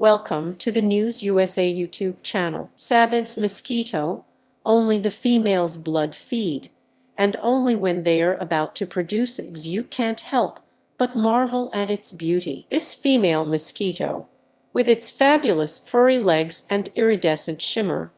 Welcome to the News USA YouTube channel. Sabin's mosquito, only the female's blood feed, and only when they are about to produce eggs you can't help but marvel at its beauty. This female mosquito, with its fabulous furry legs and iridescent shimmer,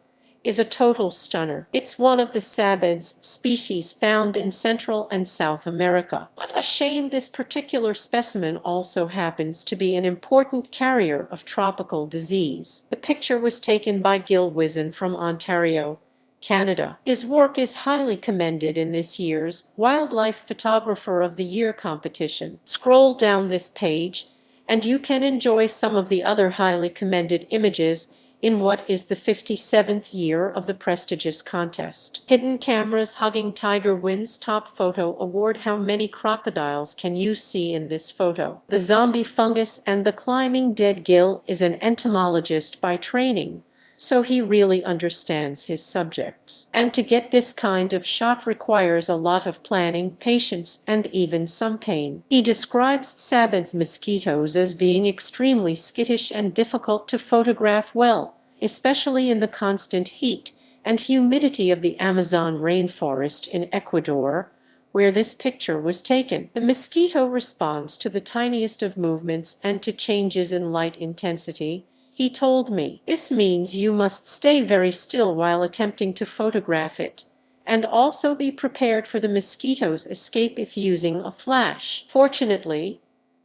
is a total stunner. It's one of the Sabin's species found in Central and South America. But a shame this particular specimen also happens to be an important carrier of tropical disease. The picture was taken by Gil Wizen from Ontario, Canada. His work is highly commended in this year's Wildlife Photographer of the Year competition. Scroll down this page, and you can enjoy some of the other highly commended images in what is the 57th year of the prestigious contest. Hidden Cameras Hugging Tiger wins Top Photo Award. How many crocodiles can you see in this photo? The zombie fungus and the climbing dead. Gil is an entomologist by training, so he really understands his subjects. And to get this kind of shot requires a lot of planning, patience, and even some pain. He describes Sabin's mosquitoes as being extremely skittish and difficult to photograph well, especially in the constant heat and humidity of the Amazon rainforest in Ecuador, where this picture was taken. The mosquito responds to the tiniest of movements and to changes in light intensity, he told me. This means you must stay very still while attempting to photograph it, and also be prepared for the mosquito's escape if using a flash. Fortunately,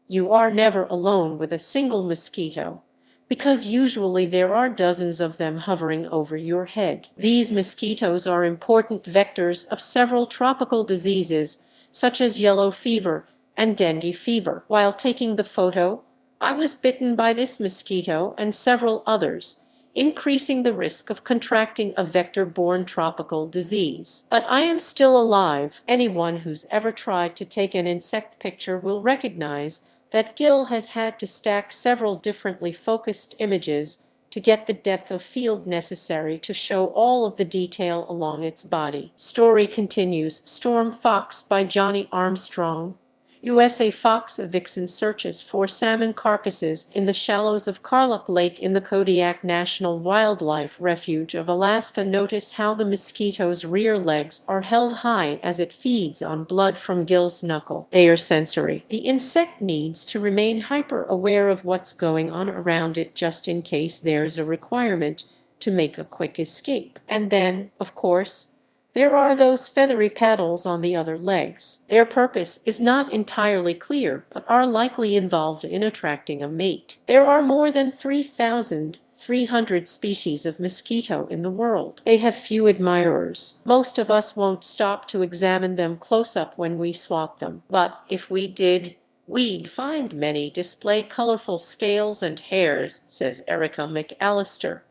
you are never alone with a single mosquito, because usually there are dozens of them hovering over your head. These mosquitoes are important vectors of several tropical diseases, such as yellow fever and dengue fever. While taking the photo, I was bitten by this mosquito and several others, increasing the risk of contracting a vector-borne tropical disease. But I am still alive. Anyone who's ever tried to take an insect picture will recognize that Gil has had to stack several differently focused images to get the depth of field necessary to show all of the detail along its body. Story continues. Storm Fox by Johnny Armstrong. USA fox vixen searches for salmon carcasses in the shallows of Karluk Lake in the Kodiak National Wildlife Refuge of Alaska. Notice how the mosquito's rear legs are held high as it feeds on blood from Gil's knuckle. They are sensory. The insect needs to remain hyper-aware of what's going on around it just in case there's a requirement to make a quick escape. And then, of course, there are those feathery paddles on the other legs. Their purpose is not entirely clear, but are likely involved in attracting a mate. There are more than 3,300 species of mosquito in the world. They have few admirers. Most of us won't stop to examine them close up when we swat them. But if we did, we'd find many display colorful scales and hairs, says Erica McAllister,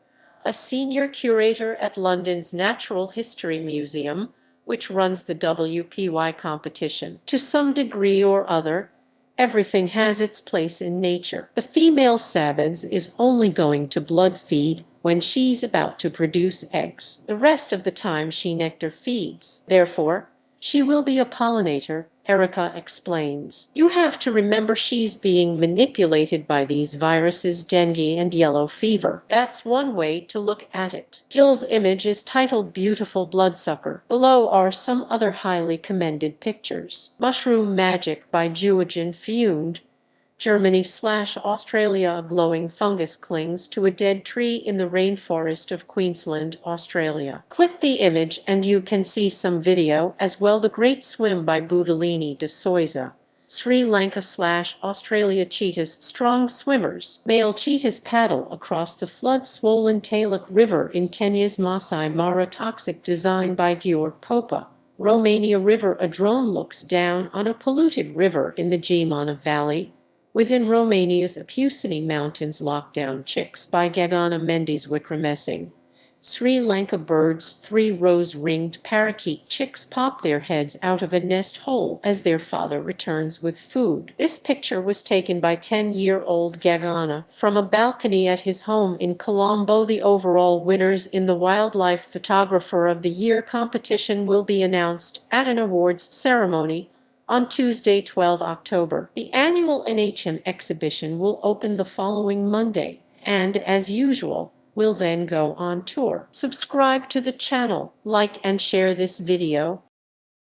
a senior curator at London's Natural History Museum, which runs the WPY competition. To some degree or other, everything has its place in nature. The female Sabin's is only going to blood feed when she's about to produce eggs. The rest of the time she nectar feeds. Therefore, she will be a pollinator, Erica explains. You have to remember she's being manipulated by these viruses, dengue and yellow fever. That's one way to look at it. Gil's image is titled Beautiful Bloodsucker. Below are some other highly commended pictures. Mushroom Magic by Juogen Fund, Germany/Australia. A glowing fungus clings to a dead tree in the rainforest of Queensland, Australia. Click the image and you can see some video as well. The Great Swim by Budalini de Souza, Sri Lanka/Australia. Cheetahs strong swimmers. Male cheetahs paddle across the flood-swollen Taluk River in Kenya's Masai Mara. Toxic design by Georg Popa, Romania. River. A drone looks down on a polluted river in the Gemana Valley within Romania's Apuseni Mountains. Lockdown chicks by Gagana Mendes Wickremesing, Sri Lanka. Birds. 3 rose-ringed parakeet chicks pop their heads out of a nest hole as their father returns with food. This picture was taken by 10-year-old Gagana from a balcony at his home in Colombo. The overall winners in the Wildlife Photographer of the Year competition will be announced at an awards ceremony on Tuesday, 12 October. The annual NHM exhibition will open the following Monday, and as usual, will then go on tour. Subscribe to the channel, like and share this video,